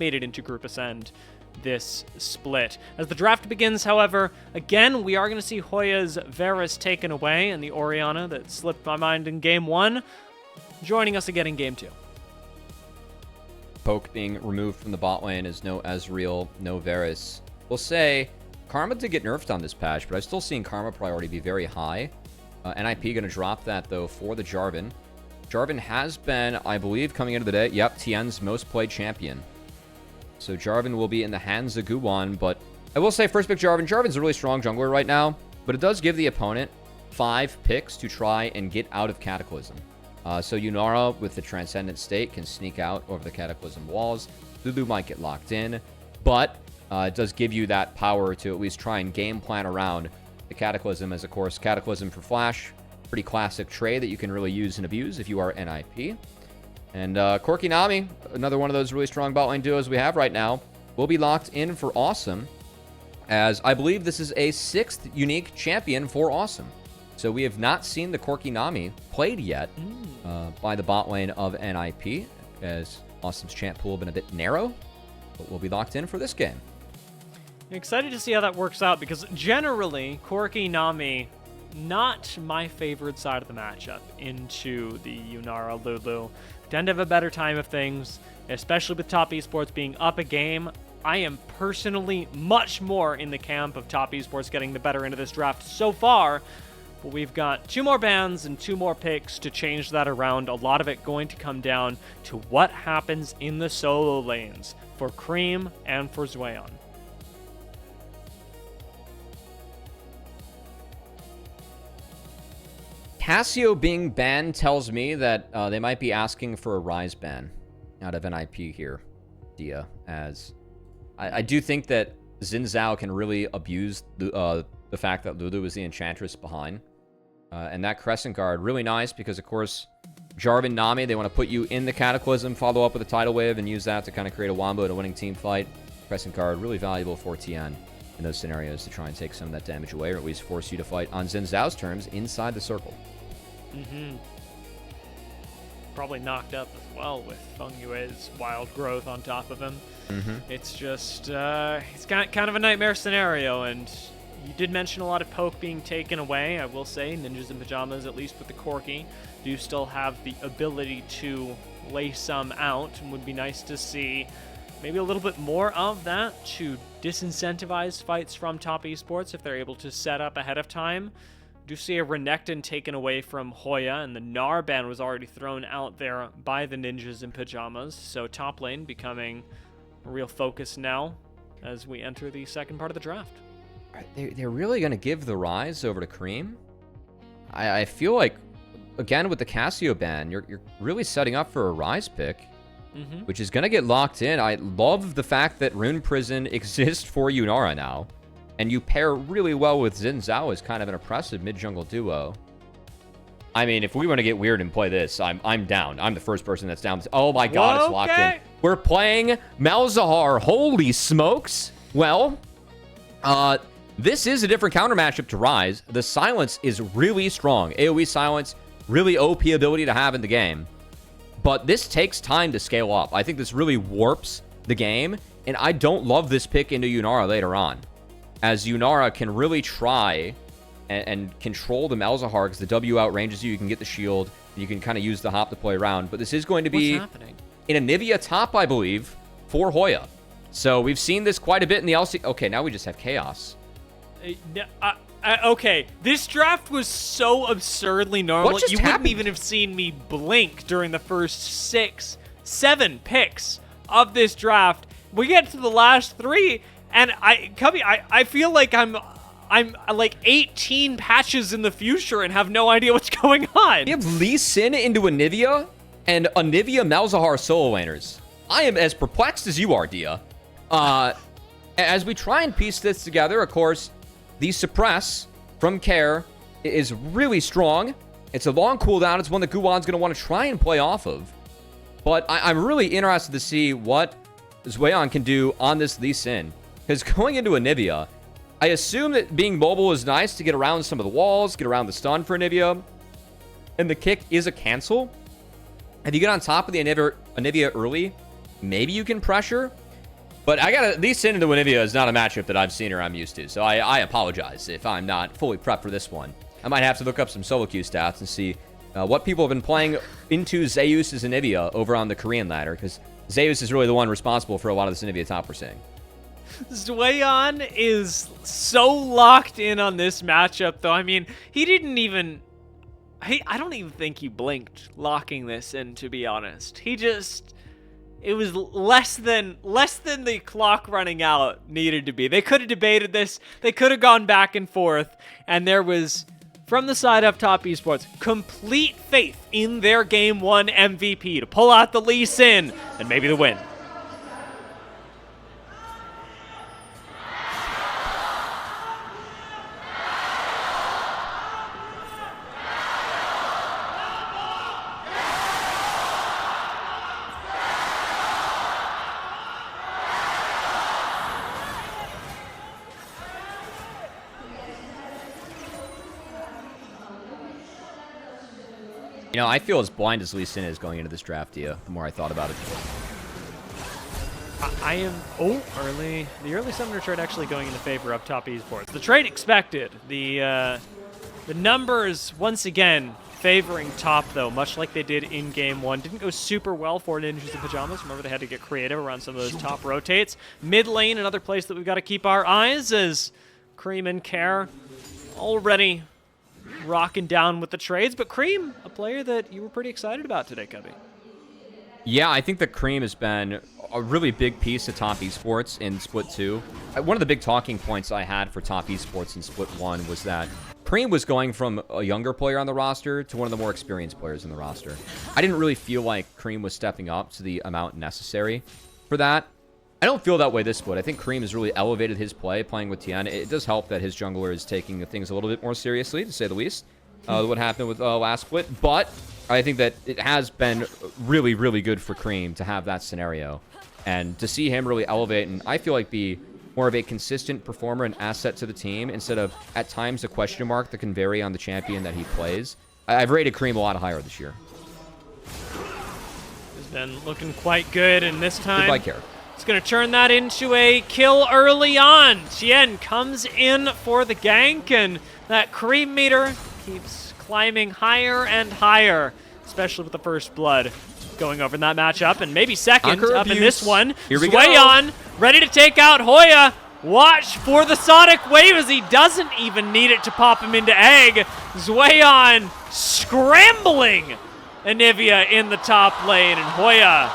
made it into Group Ascend this split. As the draft begins, however, again, we are going to see Hoya's Varus taken away, and the Orianna that slipped my mind in Game 1 joining us again in Game 2. Poke being removed from the bot lane is no Ezreal, no Varus. We'll say Karma did get nerfed on this patch, but I've still seen Karma priority be very high. NIP going to drop that, though, for the Jarvan. Jarvan has been, I believe, coming into the day, yep, TN's most played champion. So Jarvan will be in the hands of Guwon, but I will say first pick Jarvan. Jarvan's a really strong jungler right now, but it does give the opponent 5 picks to try and get out of Cataclysm. So Yunara, with the Transcendent State, can sneak out over the Cataclysm walls. Lulu might get locked in, but it does give you that power to at least try and game plan around the Cataclysm, as, of course, Cataclysm for Flash. Pretty classic trade that you can really use and abuse if you are NIP. And Corki Nami, another one of those really strong bot lane duos we have right now, will be locked in for Assum, as I believe this is a 6th unique champion for Assum. So we have not seen the Corki Nami played yet by the bot lane of NIP, as Assum's champ pool has been a bit narrow, but we'll be locked in for this game. Excited to see how that works out, because generally, Corki Nami, not my favorite side of the matchup into the Yunara Lulu. Tend to have a better time of things, especially with Top Esports being up a game. I am personally much more in the camp of Top Esports getting the better end of this draft so far, but we've got 2 more bans and 2 more picks to change that around. A lot of it going to come down to what happens in the solo lanes for Creme and for Zhuo. Cassio being banned tells me that they might be asking for a Rise ban out of NIP here, Dia, as I do think that Xin Zhao can really abuse the fact that Lulu is the Enchantress behind. And that Crescent Guard, really nice, because, of course, Jarvan, Nami, they want to put you in the Cataclysm, follow up with a Tidal Wave, and use that to kind of create a wombo to winning team fight. Crescent Guard, really valuable for TN in those scenarios to try and take some of that damage away, or at least force you to fight on Xin Zhao's terms inside the circle. Probably knocked up as well with Fengyue's wild growth on top of him. It's just, it's kind of a nightmare scenario, and you did mention a lot of poke being taken away. I will say Ninjas in Pyjamas, at least with the Corki, do still have the ability to lay some out, and would be nice to see maybe a little bit more of that to disincentivize fights from Top Esports if they're able to set up ahead of time. Do see a Renekton taken away from Hoya, and the Gnar ban was already thrown out there by the Ninjas in Pyjamas, so top lane becoming a real focus now as we enter the second part of the draft. They're really going to give the Rise over to Creme? I feel like, again, with the Cassio ban, you're really setting up for a Rise pick, which is going to get locked in. I love the fact that Rune Prison exists for Yunara now. And you pair really well with Xin Zhao as kind of an oppressive mid-jungle duo. I mean, if we want to get weird and play this, I'm down. I'm the first person that's down. Oh my god, it's locked in. We're playing Malzahar. Holy smokes. Well, this is a different counter matchup to Rise. The silence is really strong. AoE silence, really OP ability to have in the game. But this takes time to scale up. I think this really warps the game. And I don't love this pick into Yunara later on, as Yunara can really try and control the Malzahar, because the W outranges you. You can get the shield. You can kind of use the hop to play around. But this is going to be in a Nivea top, I believe, for Hoya. So we've seen this quite a bit in the LC. Okay, now we just have Chaos. Okay, this draft was so absurdly normal. You wouldn't even have seen me blink during the first 6, 7 picks of this draft. We get to the last 3, and Cubby, I feel like I'm like 18 patches in the future and have no idea what's going on. You have Lee Sin into a Nivea and a Nivea Malzahar solo laners. I am as perplexed as you are, Dia. As we try and piece this together, of course, the Suppress from Care is really strong. It's a long cooldown. It's one that Guwon's going to want to try and play off of. But I'm really interested to see what Zhuo can do on this Lee Sin. Because going into a Nivea, I assume that being mobile is nice to get around some of the walls, get around the stun for Nivea. And the kick is a cancel. If you get on top of the Nivea early, maybe you can pressure. But I gotta, Lee Sin into Winnivia is not a matchup that I've seen or I'm used to. So I apologize if I'm not fully prepped for this one. I might have to look up some solo queue stats and see what people have been playing into Zeus' Anivia over on the Korean ladder, because Zeus is really the one responsible for a lot of this Anivia top we're seeing. Zhuo is so locked in on this matchup, though. I mean, he didn't even... I don't even think he blinked locking this in, to be honest. He just... It was less than the clock running out needed to be. They could have debated this. They could have gone back and forth, and there was... From the side up top esports, complete faith in their Game 1 MVP to pull out the Lee Sin and maybe the win. You know, I feel as blind as Lee Sin is going into this draft, Dia, the more I thought about it. I am... Oh, early. The early summoner trade actually going into favor up top esports. The trade expected. The numbers, once again, favoring top, though, much like they did in Game 1. Didn't go super well for Ninjas and Pyjamas. Remember, they had to get creative around some of those top rotates. Mid lane, another place that we've got to keep our eyes, as Creme and Care already rocking down with the trades. But Creme, a player that you were pretty excited about today, Cubby. Yeah, I think that Creme has been a really big piece of top esports in Split 2. One of the big talking points I had for top esports in Split 1 was that Creme was going from a younger player on the roster to one of the more experienced players in the roster. I didn't really feel like Creme was stepping up to the amount necessary for that. I don't feel that way this split. I think Creme has really elevated his play playing with Tien. It does help that his jungler is taking things a little bit more seriously, to say the least, what happened with last split. But I think that it has been really, really good for Creme to have that scenario. And to see him really elevate and I feel like be more of a consistent performer and asset to the team instead of, at times, a question mark that can vary on the champion that he plays. I've rated Creme a lot higher this year. He's been looking quite good, and this time... Goodbye, Care. It's going to turn that into a kill early on. Tien comes in for the gank, and that Creme meter keeps climbing higher and higher, especially with the first blood going over in that matchup, and maybe second up in this one. Here we go. Ready to take out Hoya. Watch for the Sonic Wave as he doesn't even need it to pop him into egg. Zhuo scrambling Anivia in the top lane, and Hoya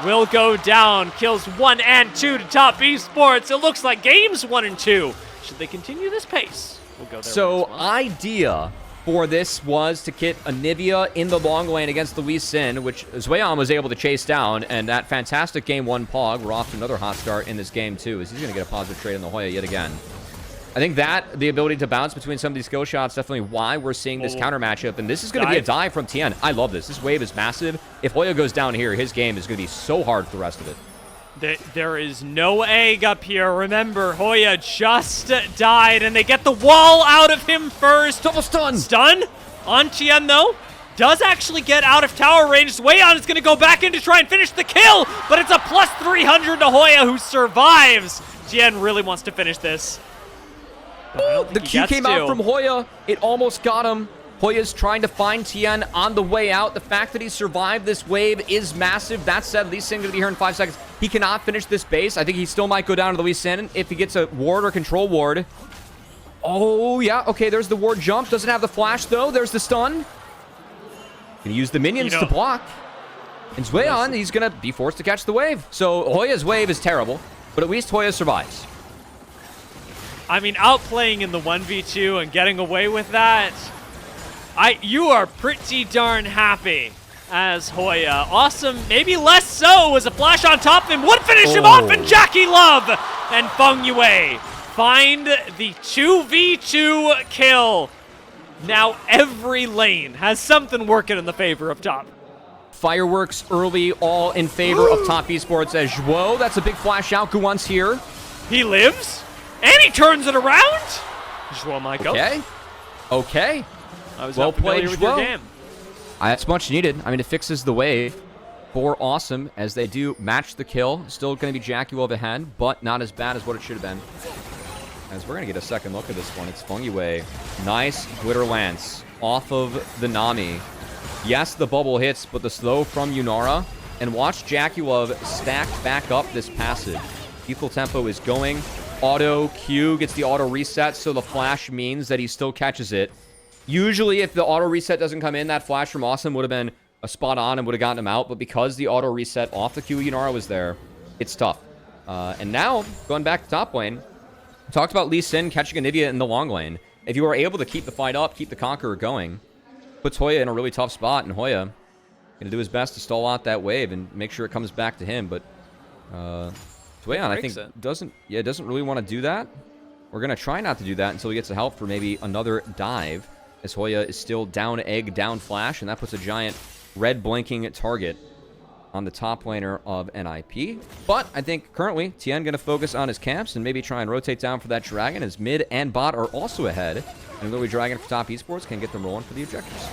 will go down. Kills 1 and 2 to top esports. It looks like games 1 and 2. Should they continue this pace? We'll go there. So, idea for this was to get Anivia in the long lane against the Lee Sin, which Zhuo was able to chase down, and that fantastic Game 1 Pog, we're off to another hot start in this game too, as he's going to get a positive trade on the Hoya yet again. I think that, the ability to bounce between some of these skill shots, definitely why we're seeing this counter matchup, and this is going to be a dive from Tien. I love this. This wave is massive. If Hoya goes down here, his game is going to be so hard for the rest of it. There is no egg up here. Remember, Hoya just died, and they get the wall out of him first. Double stun. Stun on Tien, though. Does actually get out of tower range. Zhuo is going to go back in to try and finish the kill, but it's a plus 300 to Hoya, who survives. Tien really wants to finish this. The Q came out from Hoya. It almost got him. Hoya's trying to find Tien on the way out. The fact that he survived this wave is massive. That said, Lee Sin going to be here in 5 seconds. He cannot finish this base. I think he still might go down to the Lee Sin if he gets a ward or control ward. Oh, yeah. Okay, there's the ward jump. Doesn't have the flash, though. There's the stun. Gonna use the minions to block. And Zhuo, he's going to be forced to catch the wave. So Hoya's wave is terrible, but at least Hoya survives. I mean, outplaying in the 1v2 and getting away with that, you are pretty darn happy as Hoya. Awesome, maybe less so, as a flash on top of him would finish him off, and JiaQi Love and Fengyue find the 2v2 kill. Now every lane has something working in the favor of top. Fireworks early, all in favor of top esports as Zhuo. That's a big flash out. Guwon's here. He lives, and he turns it around. Zhuo might go. Okay. I was well not familiar played, with your game. That's much needed. I mean, it fixes the wave. for Assum as they do match the kill. Still going to be JiaQi over ahead, but not as bad as what it should have been. As we're going to get a second look at this one. It's Fengyue. Nice Glitter Lance off of the Nami. Yes, the bubble hits, but the slow from Yunara. And watch JiaQi stack back up this passive. Equal tempo is going. Auto Q gets the auto reset, so the flash means that he still catches it. Usually, if the auto reset doesn't come in, that flash from Assum would have been a spot on and would have gotten him out. But because the auto reset off the Q Yunara was there, it's tough. And now, going back to top lane, talked about Lee Sin catching Anivia in the long lane. If you are able to keep the fight up, keep the Conqueror going, puts Hoya in a really tough spot, and Hoya going to do his best to stall out that wave and make sure it comes back to him. But Zhuo, I think, doesn't really want to do that. We're going to try not to do that until he gets the help for maybe another dive, as Hoya is still down egg, down flash, and that puts a giant red blinking target on the top laner of NIP. But I think currently TN going to focus on his camps and maybe try and rotate down for that dragon, as mid and bot are also ahead. And Lily Dragon for top esports can get them rolling for the objectives.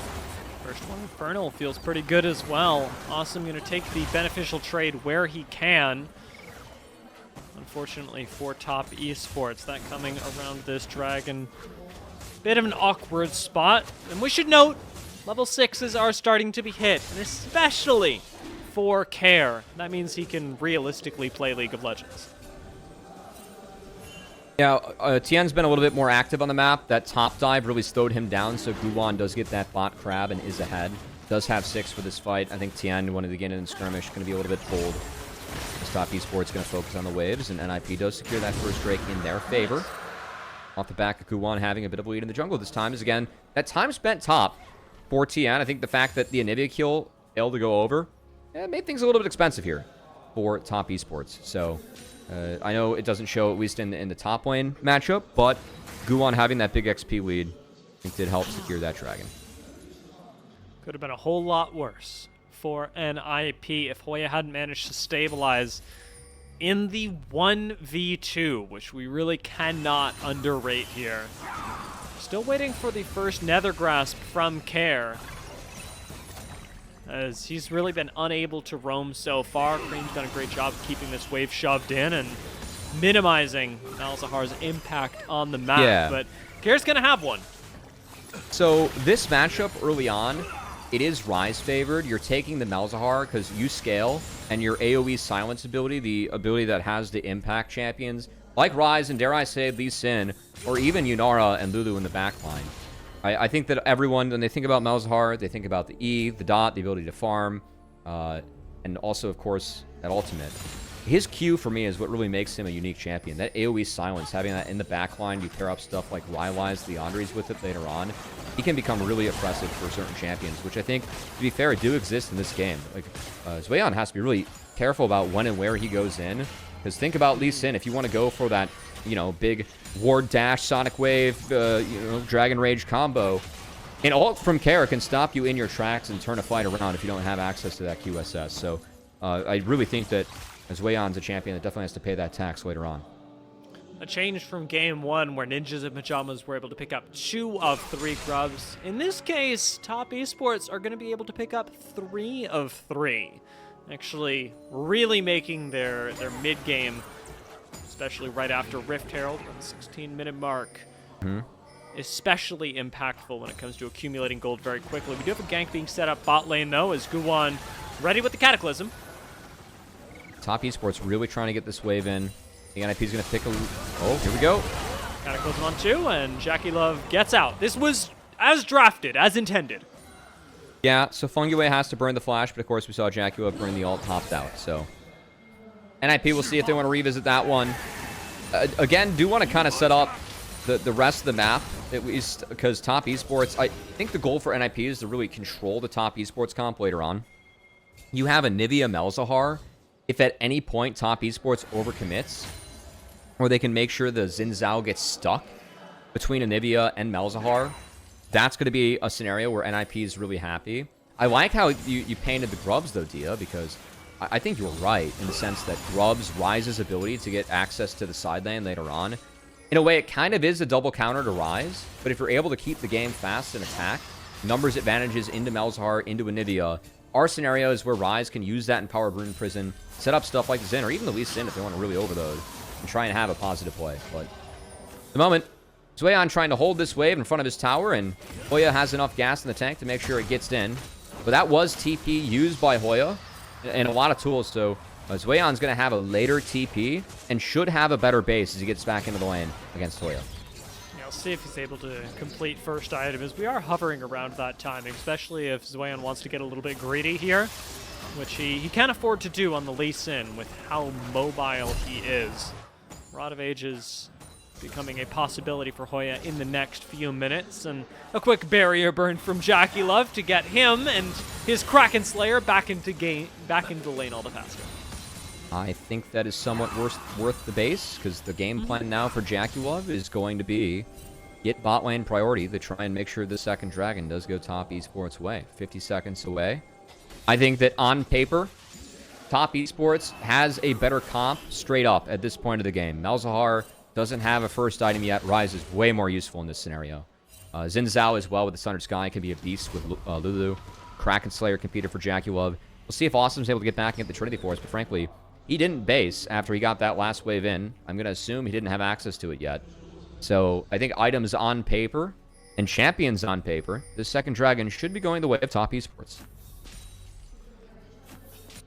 First one, Infernal feels pretty good as well. Assum going to take the beneficial trade where he can. Unfortunately for top esports, that coming around this dragon. Bit of an awkward spot. And we should note, level 6s are starting to be hit, and especially for Care. That means he can realistically play League of Legends. Yeah, Tien's been a little bit more active on the map. That top dive really slowed him down, so Guwon does get that bot crab and is ahead. Does have 6 for this fight. I think Tien wanted to get in skirmish, going to be a little bit pulled. This top esports going to focus on the waves, and NIP does secure that first Drake in their favor. Off the back of Guwon having a bit of a lead in the jungle this time is, again, that time spent top for Tien. I think the fact that the Anivia kill failed to go over, it made things a little bit expensive here for top esports. So I know it doesn't show, at least in the top lane matchup, but Guwon having that big XP lead, I think did help secure that dragon. Could have been a whole lot worse for NIP if Hoya hadn't managed to stabilize in the 1v2, which we really cannot underrate here. Still waiting for the first Nether Grasp from Care, as he's really been unable to roam so far. Creme's done a great job of keeping this wave shoved in and minimizing Malzahar's impact on the map, but Care's going to have one. So this matchup early on, it is Ryze favored. You're taking the Malzahar because you scale, and your AoE silence ability, the ability that has the impact champions, like Ryze and, dare I say, Lee Sin, or even Yunara and Lulu in the backline. I think that everyone, when they think about Malzahar, they think about the E, the dot, the ability to farm, and also, of course, that ultimate. His Q, for me, is what really makes him a unique champion. That AoE silence, having that in the backline, you pair up stuff like Rylai's, Leandri's with it later on, he can become really oppressive for certain champions, which I think, to be fair, do exist in this game. Like, Zhuo has to be really careful about when and where he goes in, because think about Lee Sin. If you want to go for that, big ward dash, sonic wave, dragon rage combo, an ult from Care can stop you in your tracks and turn a fight around if you don't have access to that QSS. So I really think that Zhuo's a champion that definitely has to pay that tax later on. A change from game 1 where Ninjas and Pyjamas were able to pick up 2 of 3 grubs. In this case, top esports are going to be able to pick up 3 of 3. Actually really making their mid-game, especially right after Rift Herald on the 16-minute mark, especially impactful when it comes to accumulating gold very quickly. We do have a gank being set up bot lane, though, as Guwon ready with the Cataclysm. Top esports really trying to get this wave in. The NIP's going to pick a... Oh, here we go. Cataclysm on 2, and JiaQi gets out. This was as drafted, as intended. Yeah, so Fengyue has to burn the flash, but of course we saw JiaQi burn the ult topped out, so... NIP, we'll see if they want to revisit that one. Again, do want to kind of set up the rest of the map, at least, because top esports... I think the goal for NIP is to really control the top esports comp later on. You have a Nivea Malzahar. If at any point top esports overcommits, or they can make sure the Xin Zhao gets stuck between Anivia and Malzahar, that's going to be a scenario where NIP is really happy. I like how you painted the Grubs, though, Dia, because I think you're right in the sense that Grubs Ryze's ability to get access to the side lane later on. In a way, it kind of is a double counter to Ryze, but if you're able to keep the game fast and attack, numbers advantages into Malzahar, into Anivia are scenarios where Rise can use that in Power Rune Prison, set up stuff like Zen, or even the Lee Sin if they want to really overload, and try and have a positive play. But at the moment, Zhuo trying to hold this wave in front of his tower, and Hoya has enough gas in the tank to make sure it gets in. But that was TP used by Hoya, and a lot of tools, so Zhuo's going to have a later TP, and should have a better base as he gets back into the lane against Hoya. I'll see if he's able to complete first item, as we are hovering around that timing, especially if Zhuo wants to get a little bit greedy here, which he can afford to do on the Lee Sin with how mobile he is. Rod of Ages becoming a possibility for Hoya in the next few minutes, and a quick barrier burn from JiaQi Love to get him and his Kraken Slayer back into the lane all the faster. I think that is somewhat worth the base, because the game plan now for JiaQi Love is going to be get bot lane priority to try and make sure the second dragon does go top esports way. 50 seconds away. I think that on paper, top esports has a better comp straight up at this point of the game. Malzahar doesn't have a first item yet. Rise is way more useful in this scenario. Xin Zhao as well with the Sundered Sky can be a beast with Lulu. Kraken Slayer competed for JiaQi Love. We'll see if Assum's able to get back and get the Trinity Force, but frankly, he didn't base after he got that last wave in. I'm going to assume he didn't have access to it yet. So I think items on paper and champions on paper, this second dragon should be going the way of top esports.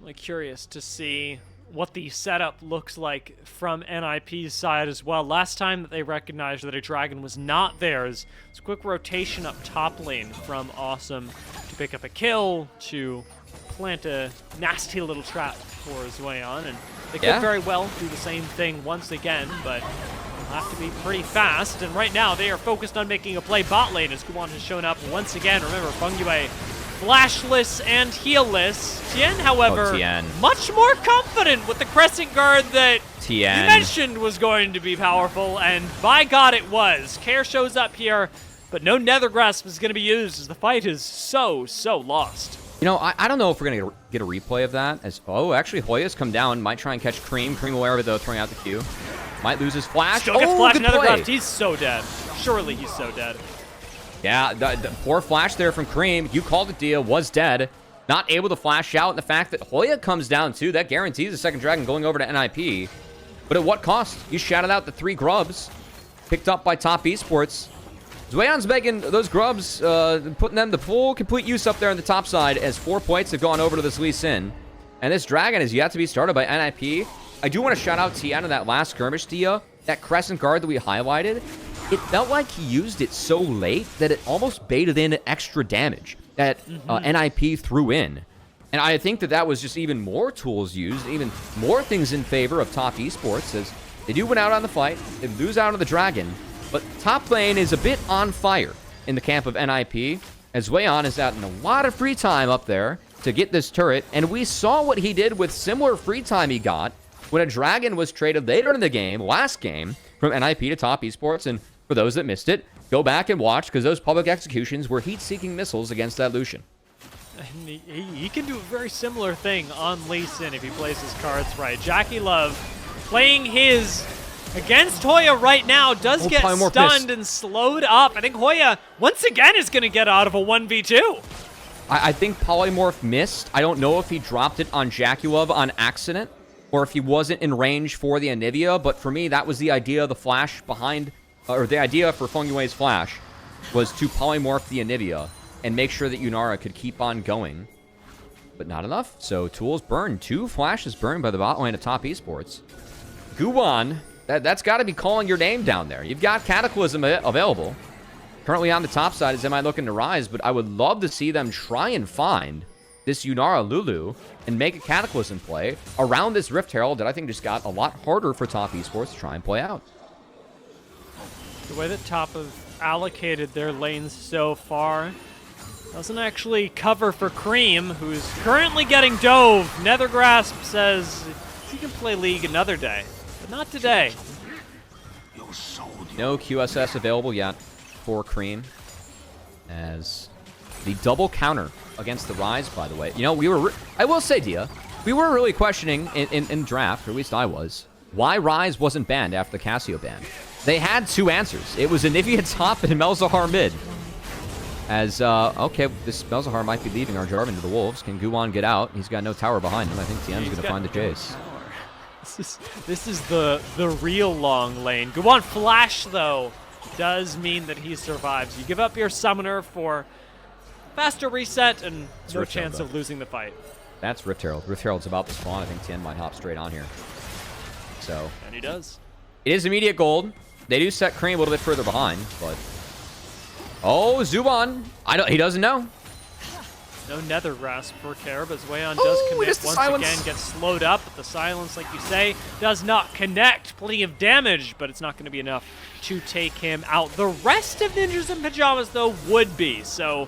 I'm curious to see what the setup looks like from NIP's side as well. Last time that they recognized that a dragon was not theirs, it's a quick rotation up top lane from Assum to pick up a kill, to plant a nasty little trap for Zhuo, and they could very well do the same thing once again, but they'll have to be pretty fast, and right now they are focused on making a play bot lane as Guwon has shown up once again. Remember, Fengyue flashless and healless. Tien, however, much more confident with the Crescent Guard that you mentioned was going to be powerful, and by God it was. Care shows up here, but no Nether Grasp is going to be used as the fight is so lost. You know, I don't know if we're going to get a replay of that. Actually, Hoya's come down. Might try and catch Creme. Creme aware of it, though, throwing out the Q. Might lose his flash. Still gets flash Nether Grasp. He's so dead. Surely he's so dead. Yeah, the poor flash there from Creme. You called it, Dia. Was dead. Not able to flash out. And the fact that Hoya comes down, too, that guarantees the second dragon going over to NIP. But at what cost? You shouted out the 3 grubs picked up by top esports. Zhuo's making those grubs, putting them to full complete use up there on the top side as 4 points have gone over to this Lee Sin. And this dragon is yet to be started by NIP. I do want to shout out Tien on that last skirmish, Dia. That Crescent Guard that we highlighted, it felt like he used it so late that it almost baited in extra damage that NIP threw in. And I think that was just even more tools used, even more things in favor of top esports, as they do win out on the fight, they lose out on the dragon. But top lane is a bit on fire in the camp of NIP, as Zhuo is out in a lot of free time up there to get this turret, and we saw what he did with similar free time he got when a dragon was traded later in the game, last game, from NIP to top esports. And for those that missed it, go back and watch, because those public executions were heat-seeking missiles against that Lucian. And he can do a very similar thing on Lee Sin if he plays his cards right. JiaQi Love playing his against Hoya right now does get stunned and slowed up. I think Hoya, once again, is going to get out of a 1v2. I think Polymorph missed. I don't know if he dropped it on JiaQi Love on accident or if he wasn't in range for the Anivia, but for me, that was the idea of the flash behind, or the idea for Fengyue's flash was to polymorph the Anivia and make sure that Yunara could keep on going, but not enough. So tools burned. 2 flashes burned by the bot lane of top esports. Guwon, that's got to be calling your name down there. You've got Cataclysm available. Currently on the top side is MI looking to rise, but I would love to see them try and find this Yunara Lulu and make a Cataclysm play around this Rift Herald that I think just got a lot harder for top esports to try and play out. The way that top have allocated their lanes so far doesn't actually cover for Creme, who's currently getting dove. Nethergrasp says he can play League another day, but not today. No QSS available yet for Creme, as the double counter against the Rise, by the way. You know, I will say, Dia, we were really questioning in draft, or at least I was, why Rise wasn't banned after the Cassio ban. They had 2 answers. It was Anivia top and Malzahar mid. As, okay, this Malzahar might be leaving our Jarvan to the Wolves. Can Guwon get out? He's got no tower behind him. I think TN's going to find the chase. This is the real long lane. Guwon flash, though, does mean that he survives. You give up your summoner for faster reset and no chance of losing the fight. That's Rift Herald. Rift Herald's about to spawn. I think TN might hop straight on here. So. And he does. It is immediate gold. They do set Creme a little bit further behind, but. Oh, Zhuo. He doesn't know. No Nether Grasp for Care, but Weon does commit once again, gets slowed up, but the silence, like you say, does not connect. Plenty of damage, but it's not going to be enough to take him out. The rest of Ninjas in Pyjamas, though, would be. So,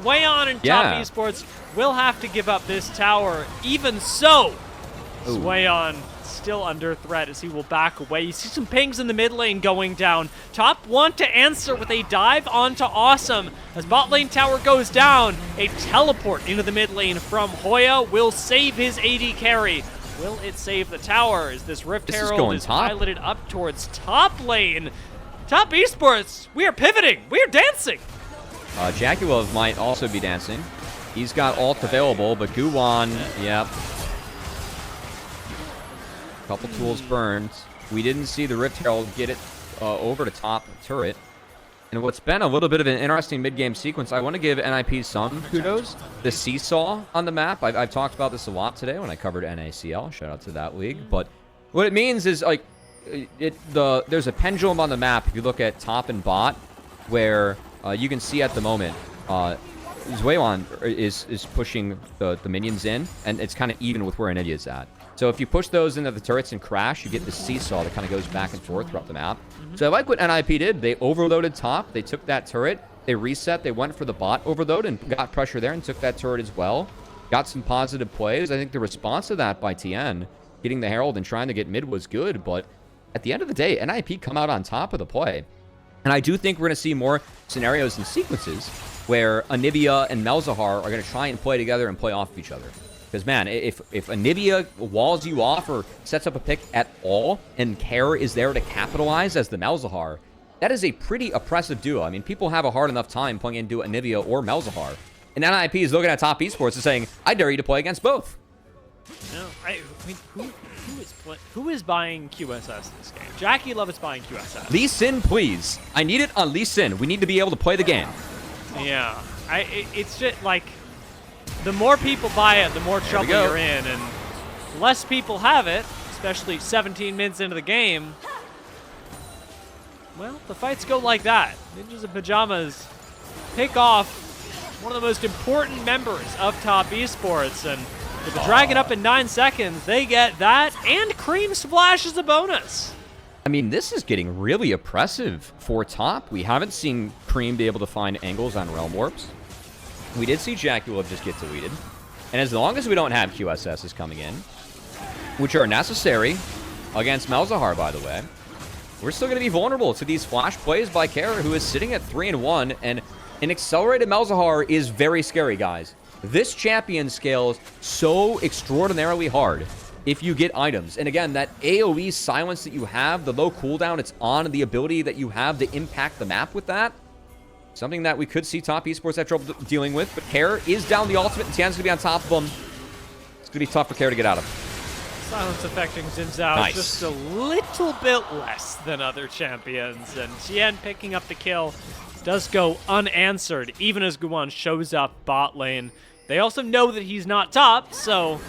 Weon and Top Esports will have to give up this tower. Even so, Weon still under threat as he will back away. You see some pings in the mid lane going down. Top want to answer with a dive onto Assum. As bot lane tower goes down, a teleport into the mid lane from Hoya will save his AD carry. Will it save the tower? As this Rift Herald is piloted up towards top lane. Top Esports, we are pivoting. We are dancing. JiaQi might also be dancing. He's got ult available, but Guwon, yep. Couple tools burned. We didn't see the Rift Herald get it over to top turret. And what's been a little bit of an interesting mid-game sequence, I want to give NIP some kudos. The seesaw on the map, I've talked about this a lot today when I covered NACL. Shout out to that league. But what it means is, like, there's a pendulum on the map, if you look at top and bot, where you can see at the moment, Zhuo is pushing the minions in, and it's kind of even with where Anidia's at. So if you push those into the turrets and crash, you get the seesaw that kind of goes back and forth throughout the map. So I like what NIP did. They overloaded top. They took that turret. They reset. They went for the bot overload and got pressure there and took that turret as well. Got some positive plays. I think the response to that by TN, getting the Herald and trying to get mid was good. But at the end of the day, NIP come out on top of the play. And I do think we're going to see more scenarios and sequences where Anivia and Malzahar are going to try and play together and play off of each other. Because, man, if Anivia walls you off or sets up a pick at all and Care is there to capitalize as the Malzahar, that is a pretty oppressive duo. I mean, people have a hard enough time playing into Anivia or Malzahar. And NIP is looking at Top Esports and saying, I dare you to play against both. No, I mean, who is buying QSS this game? JiaQi Love is buying QSS. Lee Sin, please. I need it on Lee Sin. We need to be able to play the game. Yeah. It's just, like, the more people buy it, the more trouble you're in, and less people have it, especially 17 minutes into the game. Well, the fights go like that. Ninjas in Pyjamas pick off one of the most important members of Top Esports, and with the Dragon up in 9 seconds, they get that, and Creme Splash as a bonus. I mean, this is getting really oppressive for top. We haven't seen Creme be able to find angles on Realm Warps. We did see JiaQi just get deleted. And as long as we don't have QSSs coming in, which are necessary against Malzahar, by the way, we're still going to be vulnerable to these flash plays by Care, who is sitting at 3-1, and an accelerated Malzahar is very scary, guys. This champion scales so extraordinarily hard if you get items. And again, that AoE silence that you have, the low cooldown it's on, the ability that you have to impact the map with that, something that we could see Top Esports have trouble dealing with. But Care is down the ultimate, and Tian's going to be on top of him. It's going to be tough for Care to get out of. Silence affecting Xin Zhao just a little bit less than other champions. And Tian picking up the kill does go unanswered, even as Guwon shows up bot lane. They also know that he's not top, so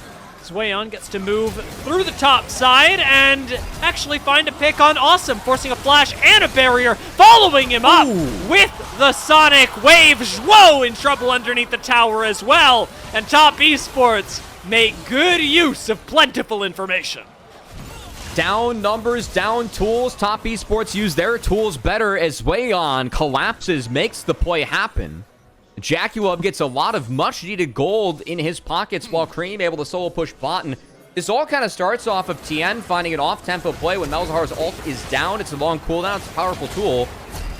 Zhuo gets to move through the top side and actually find a pick on Assum, forcing a flash and a barrier, following him up with the Sonic Wave. Zhuo in trouble underneath the tower as well, and Top Esports make good use of plentiful information. Down numbers, down tools. Top Esports use their tools better as Zhuo collapses, makes the play happen. JiaQi gets a lot of much-needed gold in his pockets while Creme able to solo push bot. And this all kind of starts off of Tien finding an off-tempo play when Malzahar's ult is down. It's a long cooldown. It's a powerful tool.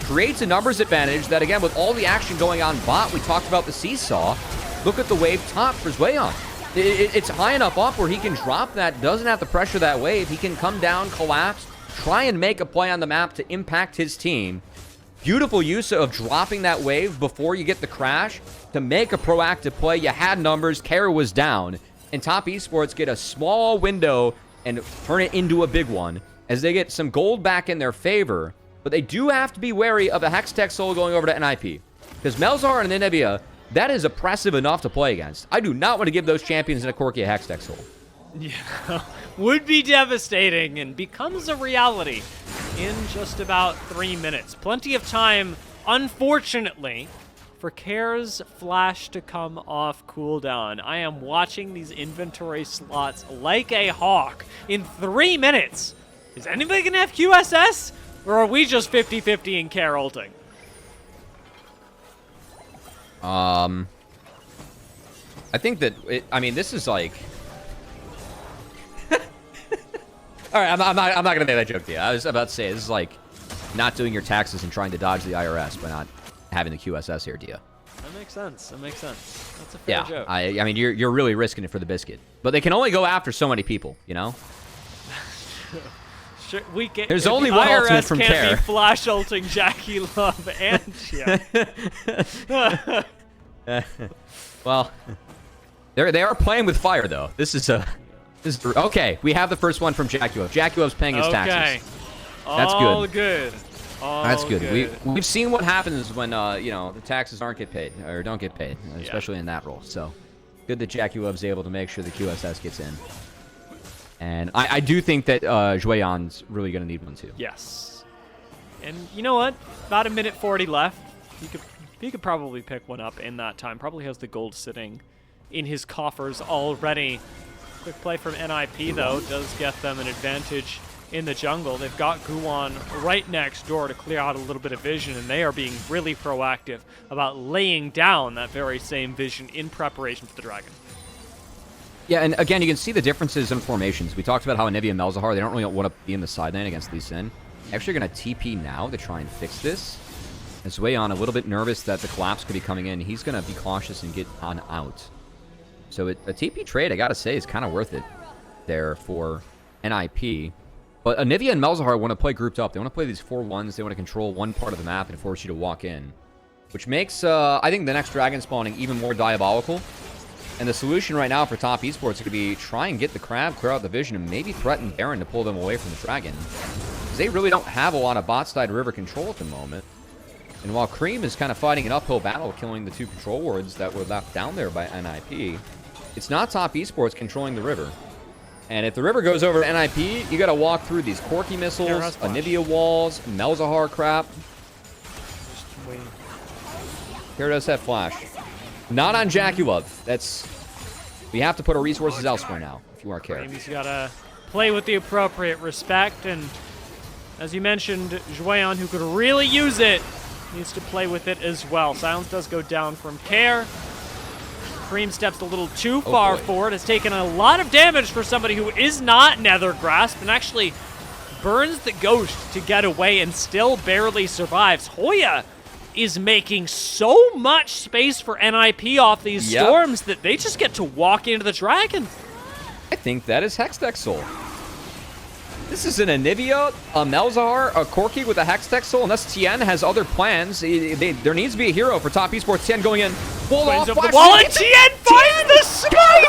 Creates a numbers advantage that, again, with all the action going on bot, we talked about the seesaw. Look at the wave top for Zhuo. It's high enough up where he can drop that, doesn't have to pressure that wave. He can come down, collapse, try and make a play on the map to impact his team. Beautiful use of dropping that wave before you get the crash to make a proactive play. You had numbers. Kara was down. And Top Esports get a small window and turn it into a big one as they get some gold back in their favor. But they do have to be wary of a Hextech Soul going over to NIP. Because Melzar and Anivia, that is oppressive enough to play against. I do not want to give those champions in a Corki a Hextech Soul. Yeah, would be devastating and becomes a reality in just about 3 minutes. Plenty of time, unfortunately, for Kare's flash to come off cooldown. I am watching these inventory slots like a hawk. In 3 minutes, is anybody going to have QSS? Or are we just 50-50 in Kare ulting? I think that, I mean, this is like... All right, I'm not going to make that joke to you. I was about to say, this is like not doing your taxes and trying to dodge the IRS by not having the QSS here, Dia. That makes sense. That makes sense. That's a fair joke. I mean, you're really risking it for the biscuit. But they can only go after so many people, you know? Sure, we can, there's only one ultimate from Kare. Can't be flash ulting JiaQi Love and Chia. Well, they are playing with fire, though. This is okay. We have the first one from JiaQi. JiaQi Love's paying his taxes. That's good. All good. That's good. We've seen what happens when you know, the taxes aren't get paid or don't get paid, especially in that role. So good that JiaQi Love's able to make sure the QSS gets in. And I do think that Zhuo's really going to need one too. Yes. And you know what? About 1:40 left. He could probably pick one up in that time. Probably has the gold sitting in his coffers already. Quick play from NIP, though, does get them an advantage in the jungle. They've got Guwon right next door to clear out a little bit of vision, and they are being really proactive about laying down that very same vision in preparation for the dragon. Yeah, and again, you can see the differences in formations. We talked about how Anivia and Melzahar, they don't really want to be in the sideline against Lee Sin. Actually going to TP now to try and fix this. As Zhuo a little bit nervous that the collapse could be coming in, he's going to be cautious and get on out. So a TP trade, I gotta say, is kind of worth it there for NIP. But Anivia and Melzahar want to play grouped up. They want to play these 4-1s. They want to control one part of the map and force you to walk in. Which makes, I think, the next dragon spawning even more diabolical. And the solution right now for Top Esports is going to be try and get the crab, clear out the vision, and maybe threaten Baron to pull them away from the dragon. Because they really don't have a lot of bot side river control at the moment. And while Creme is kind of fighting an uphill battle, killing the 2 control wards that were left down there by NIP, it's not Top Esports controlling the river. And if the river goes over to NIP, you got to walk through these Corki missiles, Anivia walls, Melzahar crap. Here does have flash. Not on JiaQi Love. We have to put our resources elsewhere now, if you are Kare. He's got to play with the appropriate respect, and as you mentioned, Zhuo, who could really use it, needs to play with it as well. Silence does go down from Kare. Creme steps a little too far forward, has taken a lot of damage for somebody who is not Nether Grasp, and actually burns the ghost to get away and still barely survives. Hoya is making so much space for NIP off these storms that they just get to walk into the dragon. I think that is Hextech Soul. This is an Anivia, a Melzahar, a Corki with a Hextech Soul, unless Tien has other plans. There needs to be a hero for Top Esports. Tien going in. Full off the wall, and Tien finds the smite!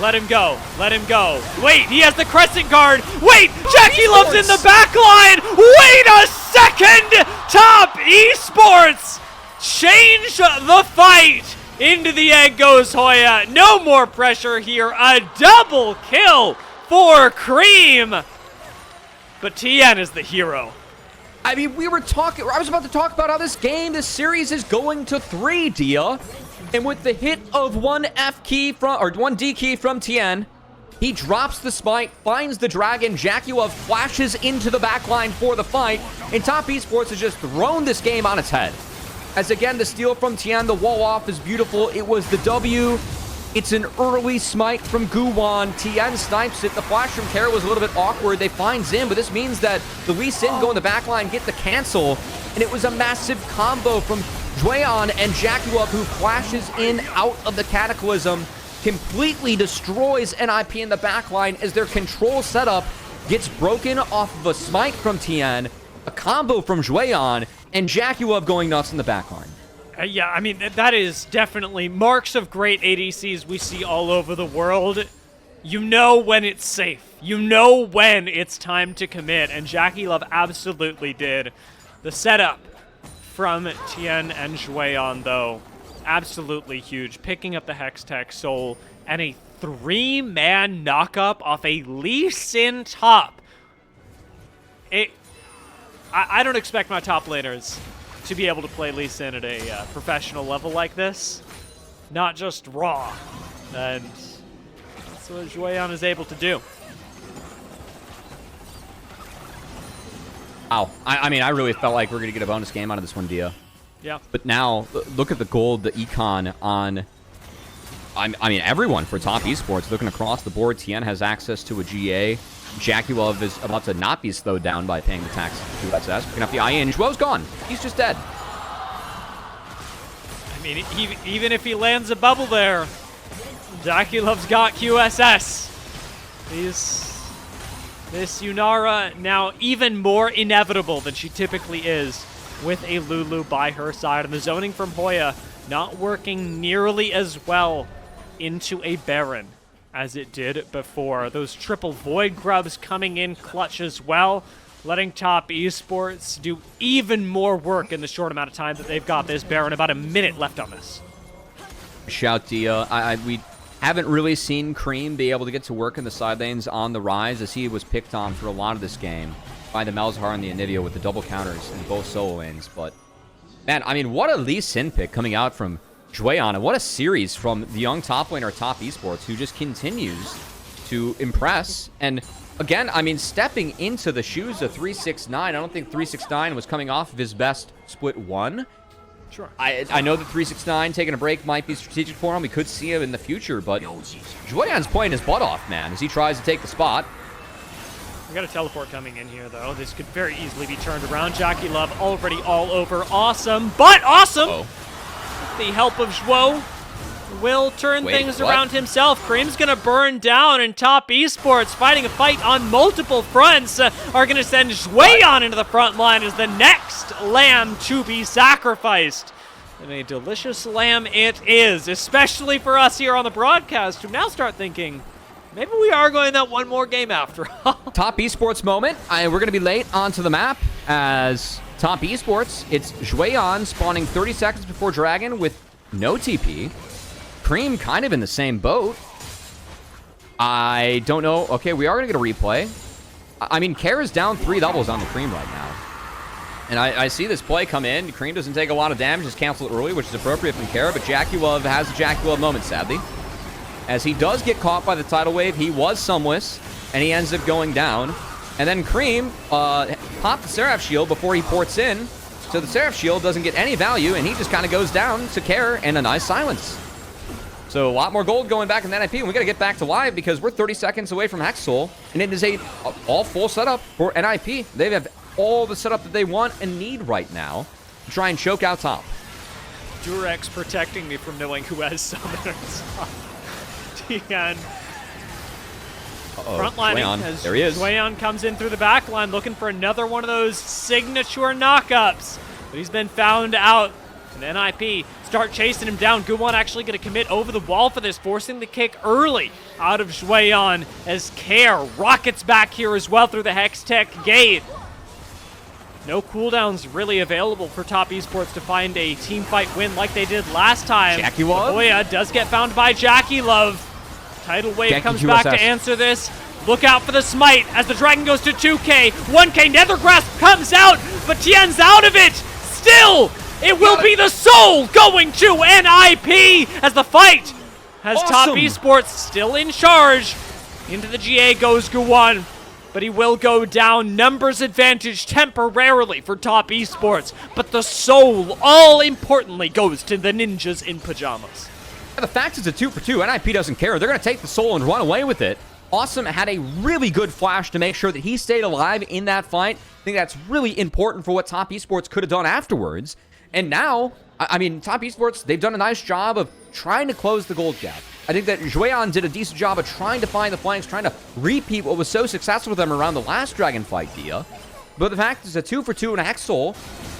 Let him go. Let him go. Wait, he has the Crescent Guard. Wait, JiaQi Love's in the back line. Wait a second! Top Esports change the fight. Into the egg goes Hoya. No more pressure here. A double kill for Creme. But Tien is the hero. I mean, I was about to talk about how this series is going to 3, Dia. And with the hit of one D key from Tien, he drops the smite, finds the dragon. JiaQi Love flashes into the backline for the fight, and Top Esports has just thrown this game on its head. As again, the steal from Tien, the wall off is beautiful. It was the W. It's an early smite from Guwon. Tien snipes it. The flash from Kara was a little bit awkward. They find Zim, but this means that the Lee Sin go in the backline, get the cancel, and it was a massive combo from Zhuo and JiaQi Love, who flashes in out of the Cataclysm, completely destroys NIP in the backline as their control setup gets broken off of a smite from Tien, a combo from Zhuo and JiaQi going nuts in the backline. Yeah, I mean, that is definitely marks of great ADCs we see all over the world. You know when it's safe. You know when it's time to commit, and JiaQi absolutely did. The setup from Tien and Zhuo, though, absolutely huge. Picking up the Hextech Soul and a 3-man knockup off a Lee Sin top. I don't expect my top laners to be able to play Lee Sin at a professional level like this. Not just raw. And that's what Zhuo is able to do. Wow. I mean, I really felt like we're going to get a bonus game out of this one, Dia. Yeah. But now, look at the gold, the econ on... I mean, everyone for top esports. Looking across the board, Tien has access to a GA. JiaQi is about to not be slowed down by paying the tax to SS. Picking up the IA, and Zhuo's gone. He's just dead. I mean, even if he lands a bubble there, JiaQi got QSS. This Yunara now even more inevitable than she typically is with a Lulu by her side. And the zoning from Hoya not working nearly as well into a Baron as it did before. Those triple Void Grubs coming in clutch as well, letting top esports do even more work in the short amount of time that they've got this Baron. About a minute left on this. Shout Dia. We haven't really seen Creme be able to get to work in the side lanes on the rise, as he was picked on for a lot of this game by the Malzahar and the Anivia with the double counters in both solo lanes. But man, I mean, what a Lee Sin pick coming out from Zhuo, and what a series from the young top laner top esports, who just continues to impress. And again, I mean, stepping into the shoes of 369, I don't think 369 was coming off of his best split one. Sure. I know that 369 taking a break might be strategic for him. We could see him in the future, but Zhuo's playing his butt off, man, as he tries to take the spot. We got a teleport coming in here, though. This could very easily be turned around. JiaQi already all over Assum, but Assum, with the help of Zhuo, will turn things around himself. Creme's gonna burn down, and top esports, fighting a fight on multiple fronts, are gonna send Zhuo into the front line as the next lamb to be sacrificed. And a delicious lamb it is, especially for us here on the broadcast, who now start thinking, maybe we are going that one more game after all. Top esports moment. We're going to be late onto the map as top esports. It's Zhuo spawning 30 seconds before Dragon with no TP. Creme kind of in the same boat. I don't know. Okay, we are going to get a replay. I mean, Kara's down 3 doubles on the Creme right now. And I see this play come in. Creme doesn't take a lot of damage, just cancel it early, which is appropriate from Kara, but JiaQi has a JiaQi moment, sadly. As he does get caught by the tidal wave, he was Sumless, and he ends up going down. And then Creme popped the Seraph Shield before he ports in, so the Seraph Shield doesn't get any value, and he just kind of goes down to Care and a nice silence. So a lot more gold going back in the NIP, and we got to get back to live because we're 30 seconds away from Hexsoul, and it is a all full setup for NIP. They have all the setup that they want and need right now to try and choke out top. Durex protecting me from knowing who has summoners. Tien. Frontlining as there he is. Zhuo comes in through the back line looking for another one of those signature knockups. But he's been found out. And NIP start chasing him down. Guwon actually going to commit over the wall for this, forcing the kick early out of Zhuo as Care rockets back here as well through the Hextech gate. No cooldowns really available for top esports to find a team fight win like they did last time. JiaQi Love. Hoya does get found by JiaQi Love. Tidal Wave comes back to answer this. Look out for the smite as the Dragon goes to 2K. 1K Nethergrasp comes out, but Tien's out of it. Still, it will be the soul going to NIP as the fight has top esports still in charge. Into the GA goes Guwon, but he will go down. Numbers advantage temporarily for top esports, but the soul, all importantly, goes to the ninjas in pajamas. The fact is a 2 for 2. NIP doesn't care. They're going to take the soul and run away with it. Assum had a really good flash to make sure that he stayed alive in that fight. I think that's really important for what top esports could have done afterwards. And now, I mean, top esports, they've done a nice job of trying to close the gold gap. I think that Zhuo did a decent job of trying to find the flanks, trying to repeat what was so successful with them around the last Dragon fight, Dia. But the fact is a 2 for 2 and a Hex Soul.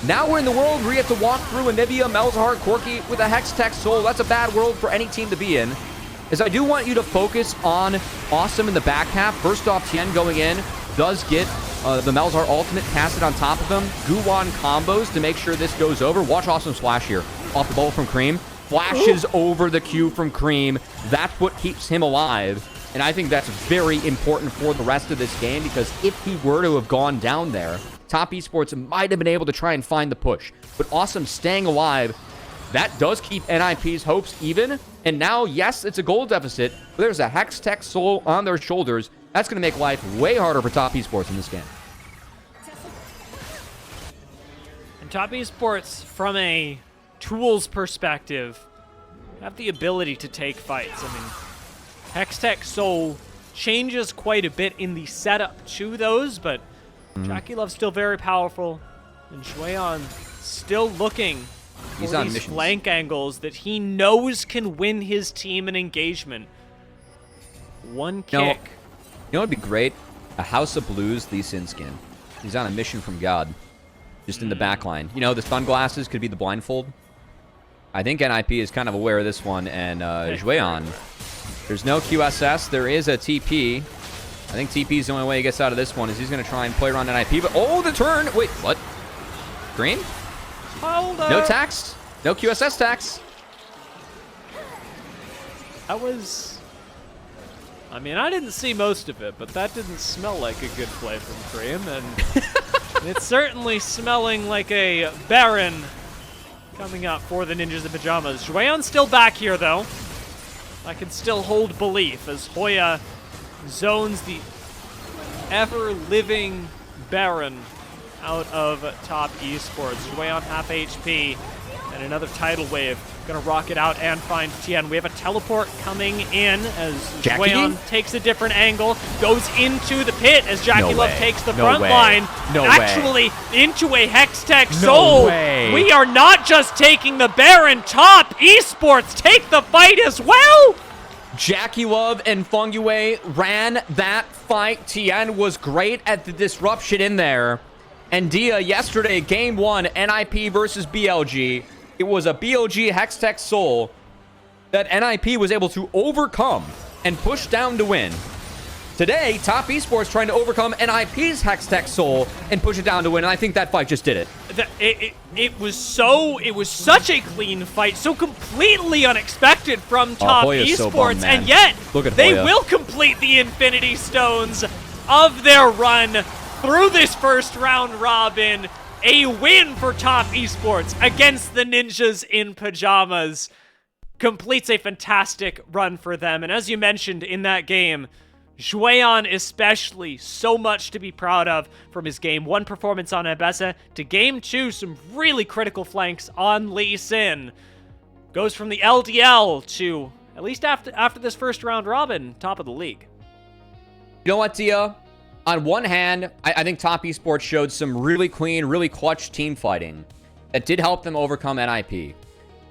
Now we're in the world where you have to walk through Anivia, Malzahar, Corki with a Hextech Soul. That's a bad world for any team to be in. As I do want you to focus on Assum in the back half. First off, Tien going in does get the Malzahar ultimate casted on top of him. Guwon combos to make sure this goes over. Watch Assum splash here off the ball from Creme. Flashes over the Q from Creme. That's what keeps him alive. And I think that's very important for the rest of this game, because if he were to have gone down there, Top Esports might have been able to try and find the push. But Assum staying alive, that does keep NIP's hopes even. And now, yes, it's a goal deficit, but there's a Hextech Soul on their shoulders. That's going to make life way harder for Top Esports in this game. And Top Esports, from a tools perspective, have the ability to take fights. I mean, Hextech Soul changes quite a bit in the setup to those, but JiaQi Love's still very powerful, and Guwon still looking for He's on these missions. flank angles that he knows can win his team an engagement. One kick. You know what would be great? A House of Blues Lee Sin skin. He's on a mission from God. Just in the back line. You know, the sunglasses could be the blindfold. I think NIP is kind of aware of this one, and Guwon. There's no QSS. There is a TP. I think TP is the only way he gets out of this one, is he's going to try and play around NIP. But, oh, the turn. Wait, what? Green? Hold up. No tax. No QSS tax. That was... I mean, I didn't see most of it, but that didn't smell like a good play from Creme, and it's certainly smelling like a Baron coming up for the Ninjas in Pyjamas. Guwon's still back here, though. I can still hold belief as Hoya zones the ever-living Baron out of Top Esports. Guwon half HP, and another tidal wave. Gonna rock it out and find Tien. We have a teleport coming in as Guwon takes a different angle, goes into the pit as JiaQi Love takes the front line. Actually, into a Hextech Soul. We are not just taking the Baron. Top Esports take the fight as well. JiaQi Love and Fengyue ran that fight. Tien was great at the disruption in there. And Dia, yesterday, game 1, NIP versus BLG. It was a BLG Hextech Soul that NIP was able to overcome and push down to win. Today, Top Esports trying to overcome NIP's Hextech Soul and push it down to win, and I think that fight just did it. It was such a clean fight, so completely unexpected from Top Hoya's Esports, so bummed, and yet they Hoya. will complete the Infinity Stones of their run through this first round robin. A win for Top Esports against the Ninjas in Pyjamas. Completes a fantastic run for them. And as you mentioned in that game, Guwon especially, so much to be proud of from his game 1 performance on Abessa to game 2, some really critical flanks on Lee Sin. Goes from the LDL to, at least after this first round robin, top of the league. You know what, Dia? On one hand, I think Top Esports showed some really clean, really clutch team fighting that did help them overcome NIP.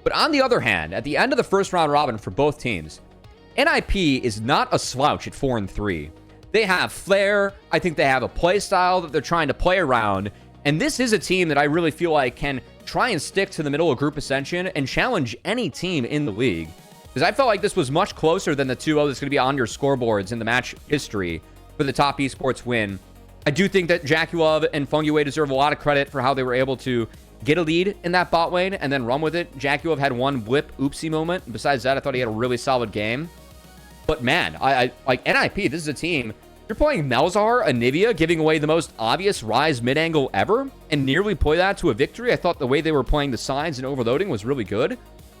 But on the other hand, at the end of the first round robin for both teams, NIP is not a slouch at 4-3. They have flair. I think they have a play style that they're trying to play around. And this is a team that I really feel like can try and stick to the middle of Group Ascension and challenge any team in the league. Because I felt like this was much closer than the 2-0 that's going to be on your scoreboards in the match history for the Top Esports win. I do think that JiaQi Love and Fengyue deserve a lot of credit for how they were able to get a lead in that bot lane and then run with it. JiaQi Love had one blip oopsie moment. Besides that, I thought he had a really solid game. But man, I like NIP, this is a team. You're playing Malzahar, Anivia, giving away the most obvious Rise mid-angle ever, and nearly play that to a victory. I thought the way they were playing the sides and overloading was really good.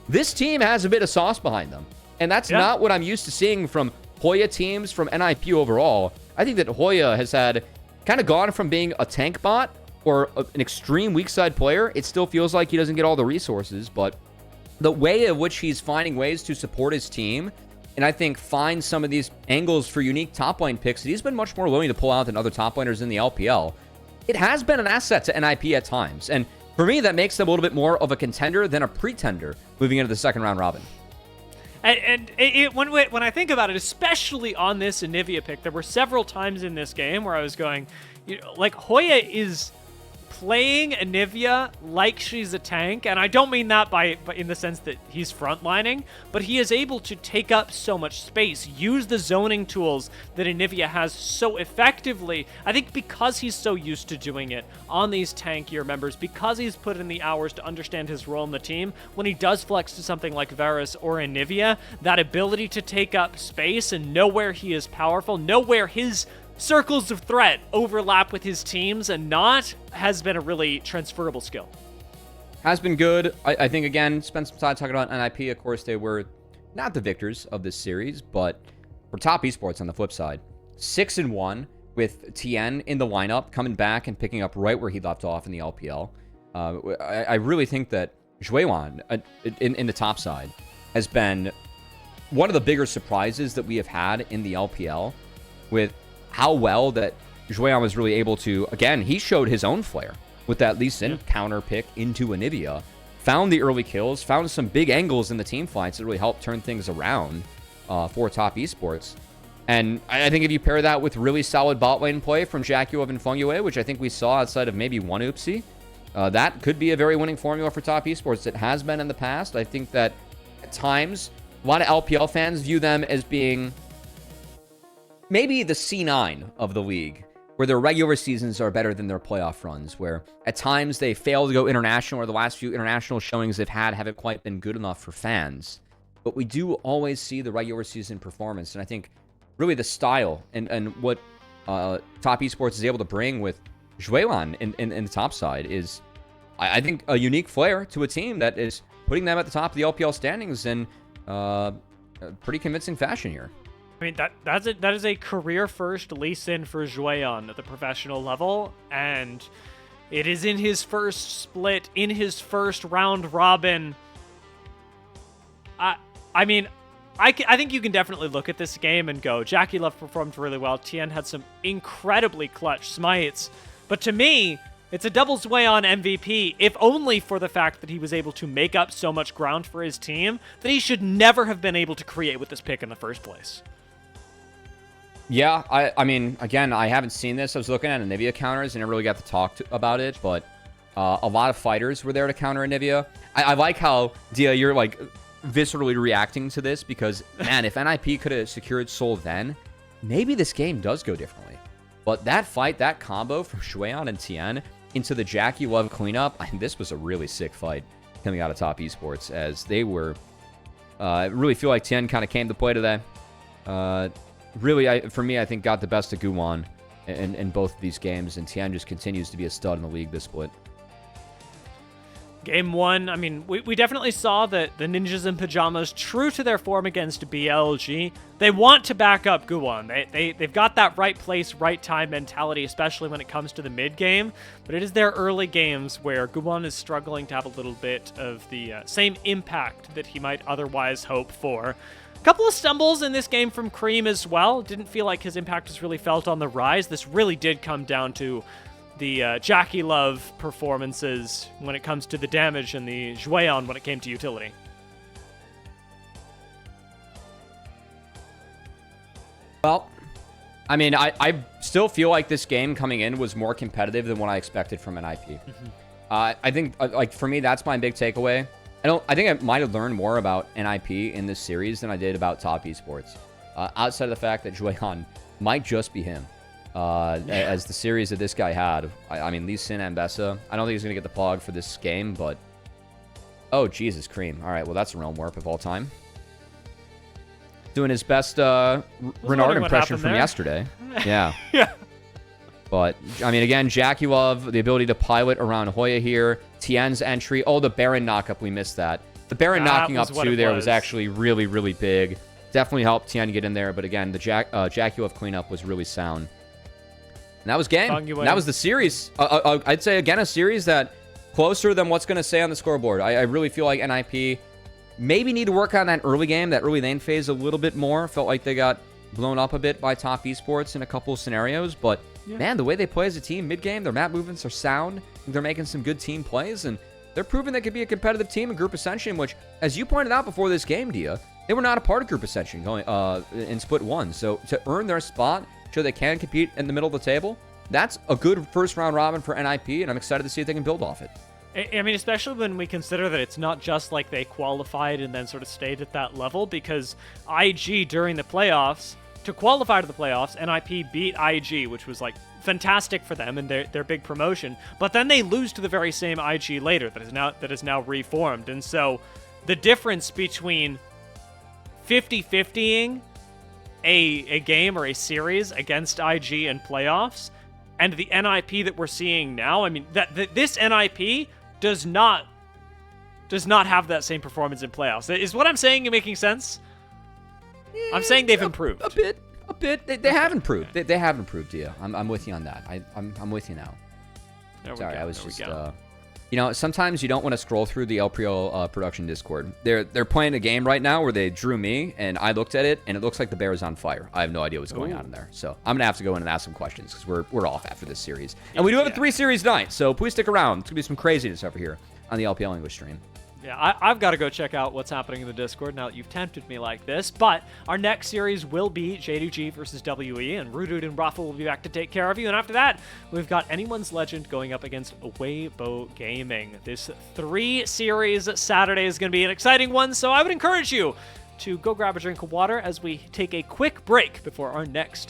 This team has a bit of sauce behind them. And that's not what I'm used to seeing from Hoya teams, from NIP overall. I think that Hoya has had kind of gone from being a tank bot or an extreme weak side player. It still feels like he doesn't get all the resources, but the way in which he's finding ways to support his team, and I think find some of these angles for unique top lane picks that he's been much more willing to pull out than other top laners in the LPL. It has been an asset to NIP at times, and for me, that makes them a little bit more of a contender than a pretender moving into the second round robin. When I think about it, especially on this Anivia pick, there were several times in this game where I was going, like Hoya is playing Anivia like she's a tank, and I don't mean that by in the sense that he's frontlining, but he is able to take up so much space, use the zoning tools that Anivia has so effectively. I think because he's so used to doing it on these tankier members, because he's put in the hours to understand his role in the team, when he does flex to something like Varus or Anivia, that ability to take up space and know where he is powerful, know where his circles of threat overlap with his teams and not, has been a really transferable skill. Has been good. I think, again, spent some time talking about NIP. Of course, they were not the victors of this series, but for Top Esports on the flip side. 6-1 with TN in the lineup, coming back and picking up right where he left off in the LPL. I really think that Guwon in the top side has been one of the bigger surprises that we have had in the LPL, with how well that Guwon was really able to, again, he showed his own flair with that Lee Sin counter pick into Anivia, found the early kills, found some big angles in the team fights that really helped turn things around for Top Esports. And I think if you pair that with really solid bot lane play from JiaQi and Fengyue, which I think we saw outside of maybe one oopsie, that could be a very winning formula for Top Esports. It has been in the past. I think that at times, a lot of LPL fans view them as being maybe the C9 of the league, where their regular seasons are better than their playoff runs, where at times they fail to go international, or the last few international showings they've had haven't quite been good enough for fans. But we do always see the regular season performance, and I think really the style and what Top Esports is able to bring with Guwon in the top side is, I think, a unique flair to a team that is putting them at the top of the LPL standings in a pretty convincing fashion here. I mean, that is a career-first Lee Sin for Guwon at the professional level, and it is in his first split, in his first round robin. I think you can definitely look at this game and go, JiaQi Love performed really well, Tien had some incredibly clutch smites, but to me, it's a double Guwon MVP, if only for the fact that he was able to make up so much ground for his team that he should never have been able to create with this pick in the first place. Yeah, I mean, again, I haven't seen this. I was looking at Anivia counters and I really got to talk about it, but a lot of fighters were there to counter Anivia. I like how, Dia, you're like viscerally reacting to this, because, man, if NIP could have secured Soul then, maybe this game does go differently. But that fight, that combo from Guwon and Tien into the JiaQi Love cleanup, I think this was a really sick fight coming out of Top Esports, as they were, I really feel like Tien kind of came to play today. Really, for me, I think got the best of Guwon in both of these games, and Tien just continues to be a stud in the league this split. Game one, I mean, we definitely saw that the Ninjas in Pyjamas, true to their form against BLG, they want to back up Guwon. They've got that right place, right time mentality, especially when it comes to the mid game, but it is their early games where Guwon is struggling to have a little bit of the same impact that he might otherwise hope for. A couple of stumbles in this game from Creme as well. Didn't feel like his impact was really felt on the rise. This really did come down to the JiaQi Love performances when it comes to the damage, and the Guwon when it came to utility. Well, I mean, I still feel like this game coming in was more competitive than what I expected from NIP. Mm-hmm. I think, like, for me, that's my big takeaway. I think I might have learned more about NIP in this series than I did about Top Esports. Outside of the fact that Guwon might just be him. As the series that this guy had. I mean, Lee Sin and Bessa. I don't think he's going to get the plug for this game, but... Oh, Jesus, Creme. All right, well, that's a realm warp of all time. Doing his best Renard impression from yesterday. Yeah. Yeah. But, I mean, again, JiaQi Love, the ability to pilot around Hoya here. Tien's entry. Oh, the Baron knockup. We missed that. The Baron knocking up too there was actually really, really big. Definitely helped Tien get in there. But again, the JiaQi Love cleanup was really sound. And that was game. And that was the series. I'd say, again, a series that closer than what's going to say on the scoreboard. I really feel like NIP maybe need to work on that early game, that early lane phase a little bit more. Felt like they got blown up a bit by Top Esports in a couple of scenarios. But, man, the way they play as a team mid-game, their map movements are sound. They're making some good team plays. And they're proving they could be a competitive team in Group Ascension, which, as you pointed out before this game, Dia, They were not a part of Group Ascension going in Split 1. So to earn their spot, so they can compete in the middle of the table, that's a good first round robin for NIP, and I'm excited to see if they can build off it. I mean, especially when we consider that it's not just like they qualified and then sort of stayed at that level, because IG during the playoffs, to qualify to the playoffs, NIP beat IG, which was like fantastic for them and their big promotion. But then they lose to the very same IG later that is now reformed. And so the difference between 50-50ing a game or a series against IG in playoffs and the NIP that we're seeing now, I mean, this NIP does not have that same performance in playoffs. Is what I'm saying making sense? Yeah, I'm saying they've improved. A bit. They have improved. They have improved, yeah. I'm with you on that. I'm with you now. Sorry, I was just... You know, sometimes you don't want to scroll through the LPL production Discord. They're playing a game right now where they drew me, and I looked at it, and it looks like the bear is on fire. I have no idea what's going on in there. So I'm going to have to go in and ask some questions because we're off after this series. And we do have a 3-series night, so please stick around. It's going to be some craziness over here on the LPL English stream. Yeah, I've got to go check out what's happening in the Discord now that you've tempted me like this. But our next series will be J2G versus WE, and Rudude and Rafa will be back to take care of you. And after that, we've got Anyone's Legend going up against Weibo Gaming. This 3-series Saturday is going to be an exciting one, so I would encourage you to go grab a drink of water as we take a quick break before our next